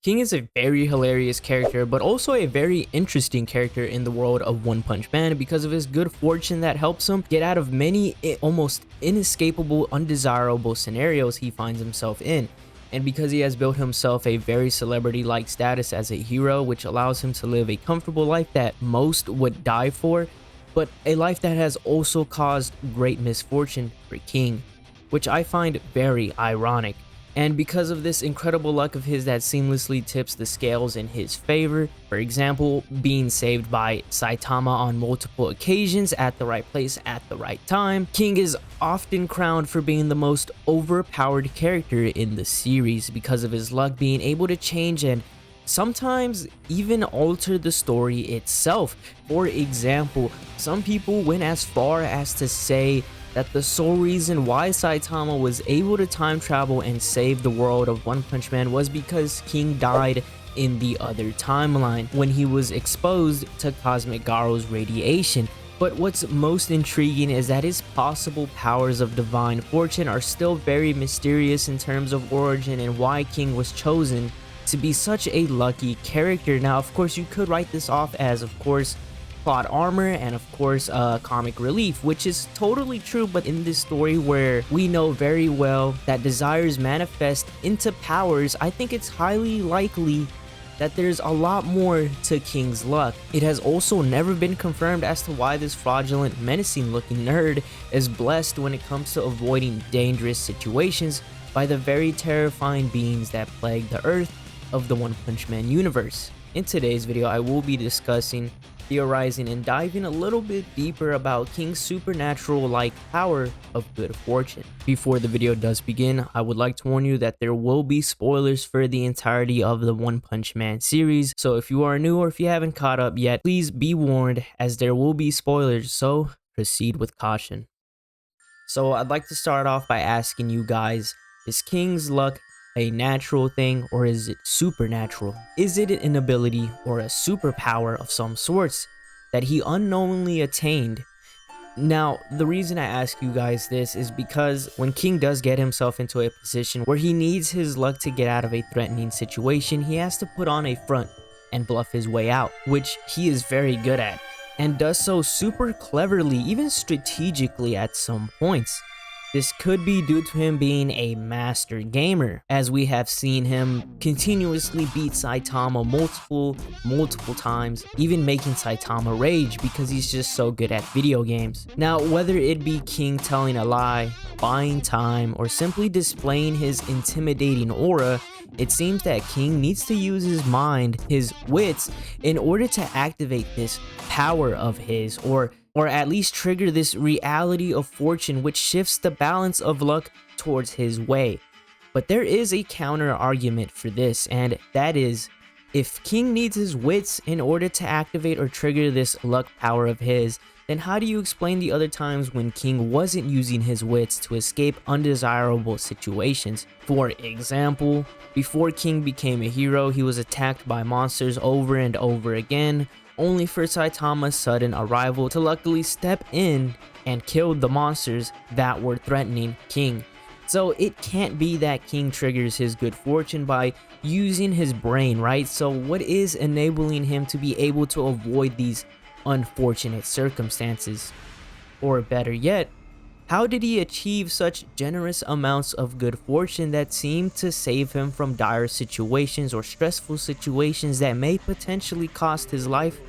King is a very hilarious character, but also a very interesting character in the world of One Punch Man because of his good fortune that helps him get out of many almost inescapable, undesirable scenarios he finds himself in. And because he has built himself a very celebrity-like status as a hero, which allows him to live a comfortable life that most would die for, but a life that has also caused great misfortune for King, which I find very ironic. And because of this incredible luck of his that seamlessly tips the scales in his favor, for example, being saved by Saitama on multiple occasions at the right place at the right time, King is often crowned for being the most overpowered character in the series because of his luck being able to change and sometimes even alter the story itself. For example, some people went as far as to say that the sole reason why Saitama was able to time travel and save the world of One Punch Man was because King died in the other timeline when he was exposed to Cosmic Garo's radiation. But what's most intriguing is that his possible powers of divine fortune are still very mysterious in terms of origin and why King was chosen to be such a lucky character. Now, of course, you could write this off as, of course, plot armor and of course comic relief, which is totally true, but in this story where we know very well that desires manifest into powers, I think it's highly likely that there's a lot more to King's luck. It has also never been confirmed as to why this fraudulent, menacing looking nerd is blessed when it comes to avoiding dangerous situations by the very terrifying beings that plague the earth of the One Punch Man universe. In today's video, I will be discussing, theorizing, and diving a little bit deeper about King's supernatural-like power of good fortune. Before the video does begin, I would like to warn you that there will be spoilers for the entirety of the One Punch Man series, so if you are new or if you haven't caught up yet, please be warned as there will be spoilers, so proceed with caution. So I'd like to start off by asking you guys, is King's luck a natural thing or is it supernatural? Is it an ability or a superpower of some sorts that he unknowingly attained? Now, the reason I ask you guys this is because when King does get himself into a position where he needs his luck to get out of a threatening situation, he has to put on a front and bluff his way out, which he is very good at, and does so super cleverly, even strategically at some points. This could be due to him being a master gamer, as we have seen him continuously beat Saitama multiple times, even making Saitama rage because he's just so good at video games. Now, whether it be King telling a lie, buying time, or simply displaying his intimidating aura, it seems that King needs to use his mind, his wits, in order to activate this power of his, or at least trigger this reality of fortune which shifts the balance of luck towards his way. But there is a counter argument for this, and that is, if King needs his wits in order to activate or trigger this luck power of his, then how do you explain the other times when King wasn't using his wits to escape undesirable situations? For example, before King became a hero, he was attacked by monsters over and over again, only for Saitama's sudden arrival to luckily step in and kill the monsters that were threatening King. So it can't be that King triggers his good fortune by using his brain, right? So what is enabling him to be able to avoid these unfortunate circumstances? Or better yet, how did he achieve such generous amounts of good fortune that seem to save him from dire situations or stressful situations that may potentially cost his life,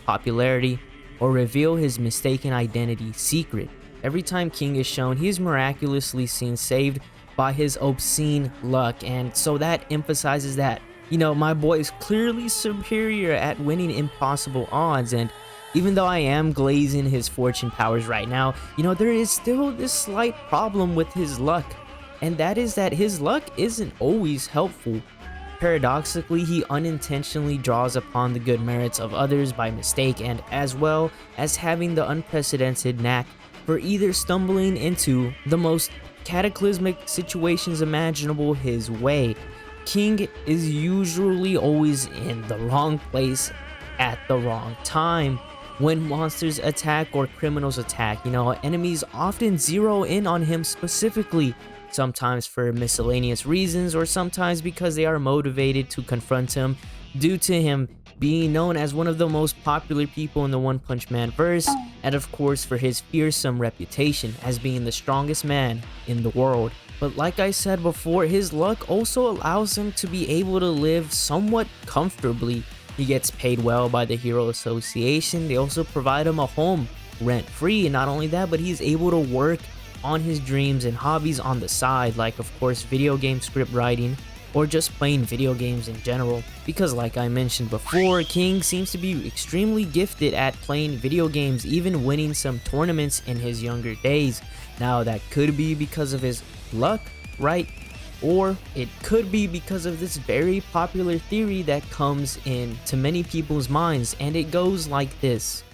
popularity, or reveal his mistaken identity secret? Every time King is shown, he is miraculously seen saved by his obscene luck, and so that emphasizes that, you know, my boy is clearly superior at winning impossible odds. And even though I am glazing his fortune powers right now, you know, there is still this slight problem with his luck, and that is that his luck isn't always helpful. Paradoxically, he unintentionally draws upon the good merits of others by mistake, and as well as having the unprecedented knack for either stumbling into the most cataclysmic situations imaginable his way. King is usually always in the wrong place at the wrong time. When monsters attack or criminals attack, you know, enemies often zero in on him specifically, sometimes for miscellaneous reasons, or sometimes because they are motivated to confront him due to him being known as one of the most popular people in the One Punch Man verse, and of course for his fearsome reputation as being the strongest man in the world. But like I said before, his luck also allows him to be able to live somewhat comfortably. He gets paid well by the Hero Association. They also provide him a home rent-free, and not only that, but he's able to work on his dreams and hobbies on the side, like of course video game script writing or just playing video games in general, because like I mentioned before, King seems to be extremely gifted at playing video games, even winning some tournaments in his younger days. Now that could be because of his luck, right? Or it could be because of this very popular theory that comes into many people's minds, and it goes like this.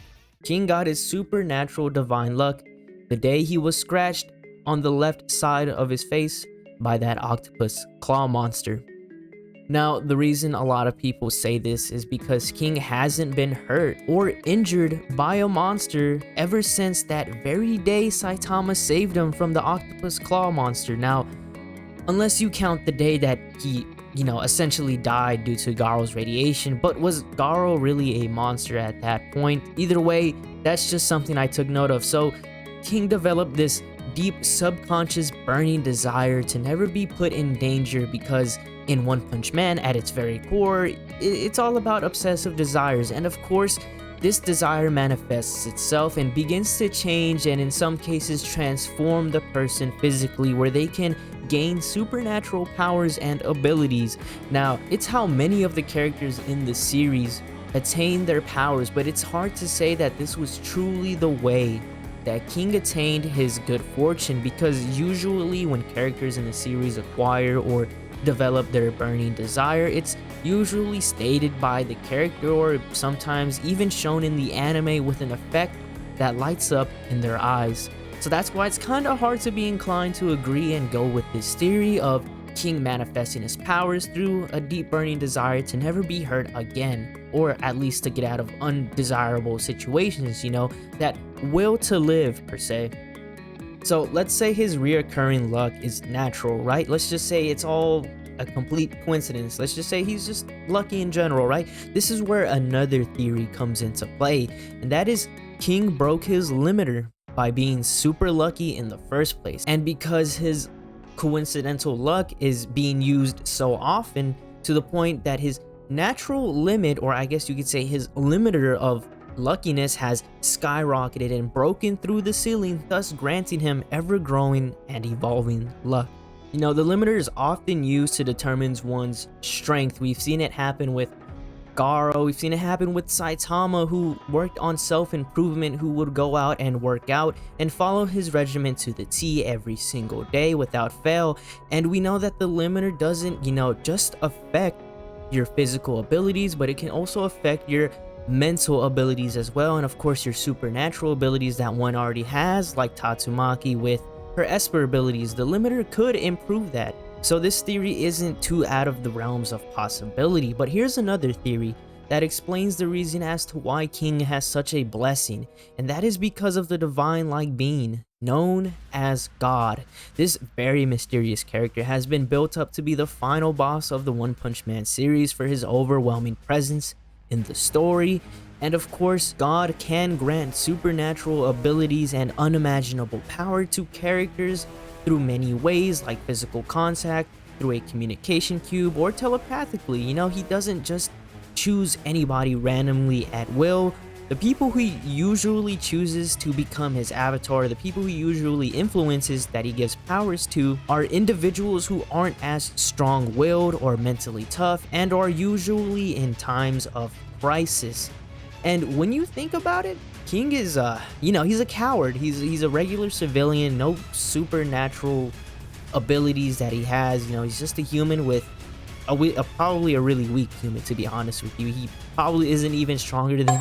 King got his supernatural divine luck the day he was scratched on the left side of his face by that octopus claw monster. Now, the reason a lot of people say this is because King hasn't been hurt or injured by a monster ever since that very day Saitama saved him from the octopus claw monster. Now, unless you count the day that he, essentially died due to Garo's radiation, but was Garo really a monster at that point? Either way, that's just something I took note of. So, King developed this deep subconscious burning desire to never be put in danger, because in One Punch Man, at its very core, it's all about obsessive desires, and of course this desire manifests itself and begins to change and in some cases transform the person physically, where they can gain supernatural powers and abilities. Now, it's how many of the characters in the series attain their powers, but it's hard to say that this was truly the way that King attained his good fortune, because usually when characters in the series acquire or develop their burning desire, it's usually stated by the character or sometimes even shown in the anime with an effect that lights up in their eyes. So that's why it's kind of hard to be inclined to agree and go with this theory of King manifesting his powers through a deep burning desire to never be hurt again, or at least to get out of undesirable situations, that will to live per se. So let's say his reoccurring luck is natural, right? Let's just say it's all a complete coincidence. Let's just say he's just lucky in general, right? This is where another theory comes into play, and that is King broke his limiter by being super lucky in the first place. And because his coincidental luck is being used so often to the point that his natural limit, or I guess you could say his limiter of luckiness, has skyrocketed and broken through the ceiling, thus granting him ever-growing and evolving luck. The limiter is often used to determine one's strength. We've seen it happen with Garo, we've seen it happen with Saitama, who worked on self-improvement, who would go out and work out and follow his regimen to the T every single day without fail. And we know that the limiter doesn't, just affect your physical abilities, but it can also affect your mental abilities as well, and of course your supernatural abilities that one already has, like Tatsumaki with her Esper abilities. The limiter could improve that. So this theory isn't too out of the realms of possibility. But here's another theory that explains the reason as to why King has such a blessing, and that is because of the divine-like being known as God. This very mysterious character has been built up to be the final boss of the One Punch Man series for his overwhelming presence in the story. And of course, God can grant supernatural abilities and unimaginable power to characters through many ways, like physical contact, through a communication cube, or telepathically. He doesn't just choose anybody randomly at will. The people he usually chooses to become his avatar, the people he usually influences that he gives powers to, are individuals who aren't as strong-willed or mentally tough, and are usually in times of crisis. And when you think about it, King is, he's a coward. He's a regular civilian, no supernatural abilities that he has. He's just a human with probably a really weak human, to be honest with you. He probably isn't even stronger than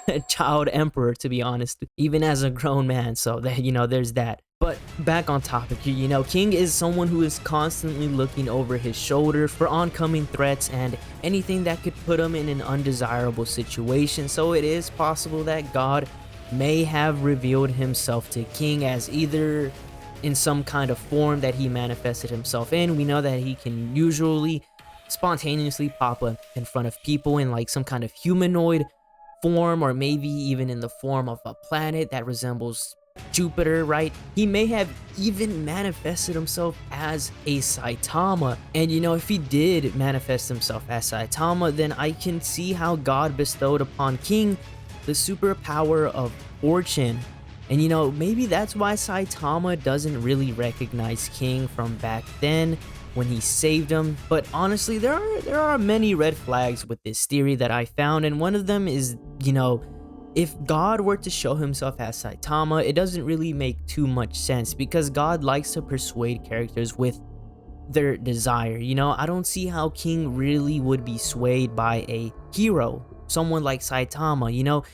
a child emperor, to be honest, even as a grown man. So that, there's that. But back on topic here, King is someone who is constantly looking over his shoulder for oncoming threats and anything that could put him in an undesirable situation. So it is possible that God may have revealed himself to King as either in some kind of form that he manifested himself in. We know that he can usually spontaneously pop up in front of people in like some kind of humanoid form, or maybe even in the form of a planet that resembles Jupiter, right? He may have even manifested himself as a Saitama. And you know, if he did manifest himself as Saitama, then I can see how God bestowed upon King the superpower of fortune. And you know, maybe that's why Saitama doesn't really recognize King from back then when he saved him. But honestly, there are many red flags with this theory that I found, and one of them is, you know, if God were to show himself as Saitama, it doesn't really make too much sense, because God likes to persuade characters with their desire. You know, I don't see how King really would be swayed by a hero, someone like Saitama. You know,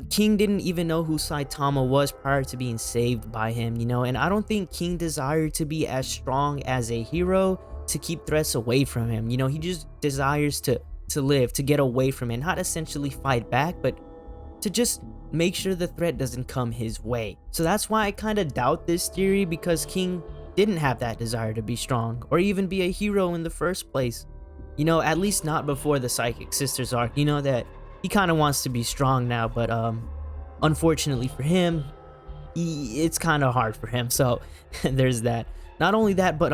King didn't even know who Saitama was prior to being saved by him, you know, and I don't think King desired to be as strong as a hero to keep threats away from him. You know, he just desires to live, to get away from it, not essentially fight back, but to just make sure the threat doesn't come his way. So that's why I kind of doubt this theory, because King didn't have that desire to be strong or even be a hero in the first place. You know, at least not before the Psychic Sisters arc. You know that he kind of wants to be strong now, but unfortunately for him, it's kind of hard for him. So there's that. Not only that, but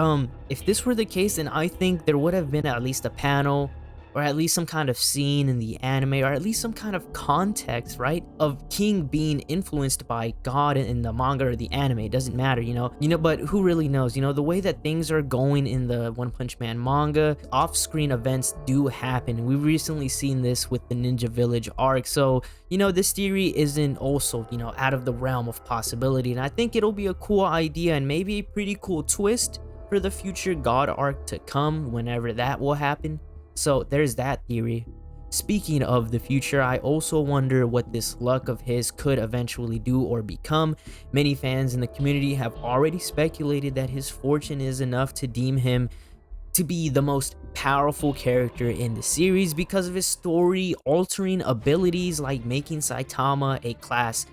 if this were the case, then I think there would have been at least a panel, or at least some kind of scene in the anime, or at least some kind of context, right, of King being influenced by God in the manga or the anime. It doesn't matter, you know, but who really knows? You know, the way that things are going in the One Punch Man manga, off-screen events do happen. We've recently seen this with the Ninja Village arc. So, you know, this theory isn't also, you know, out of the realm of possibility, and I think it'll be a cool idea and maybe a pretty cool twist for the future God arc to come, whenever that will happen. So there's that theory. Speaking of the future, I also wonder what this luck of his could eventually do or become. Many fans in the community have already speculated that his fortune is enough to deem him to be the most powerful character in the series because of his story-altering abilities, like making Saitama a Class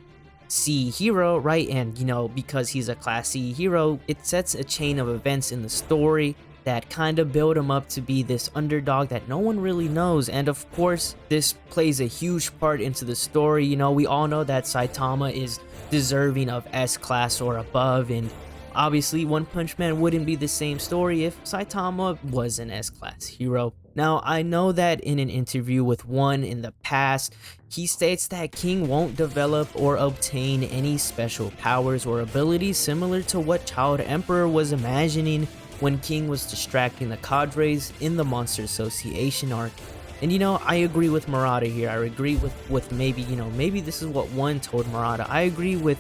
C hero, right? And, you know, because he's a Class C hero, it sets a chain of events in the story that kind of build him up to be this underdog that no one really knows. And of course, this plays a huge part into the story. You know, we all know that Saitama is deserving of S class or above, and obviously One Punch Man wouldn't be the same story if Saitama was an S class hero. Now, I know that in an interview with One in the past, he states that King won't develop or obtain any special powers or abilities similar to what Child Emperor was imagining when King was distracting the cadres in the Monster Association arc. And you know, I agree with Murata here. I agree with maybe, you know, maybe this is what One told Murata. I agree with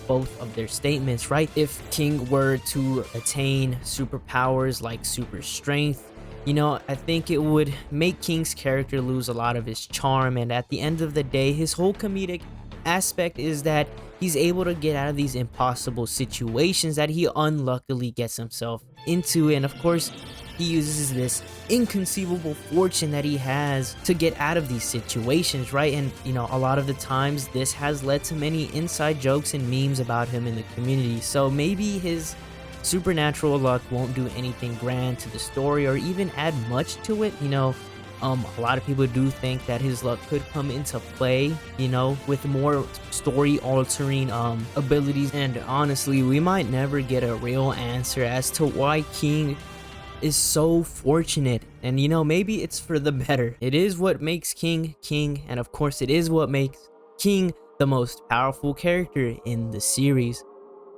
both of their statements, right? If King were to attain superpowers like super strength, you know, I think it would make King's character lose a lot of his charm, and at the end of the day, his whole comedic aspect is that he's able to get out of these impossible situations that he unluckily gets himself into. And of course, he uses this inconceivable fortune that he has to get out of these situations, right? And you know, a lot of the times this has led to many inside jokes and memes about him in the community. So maybe his supernatural luck won't do anything grand to the story or even add much to it. You know, a lot of people do think that his luck could come into play, you know, with more story altering abilities. And honestly, we might never get a real answer as to why King is so fortunate. And you know, maybe it's for the better. It is what makes King King, and of course it is what makes King the most powerful character in the series.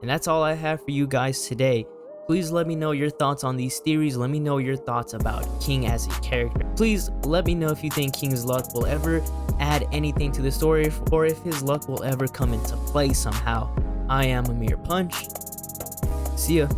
And that's all I have for you guys today. Please let me know your thoughts on these theories. Let me know your thoughts about King as a character. Please let me know if you think King's luck will ever add anything to the story, or if his luck will ever come into play somehow. I am Amir Punch. See ya.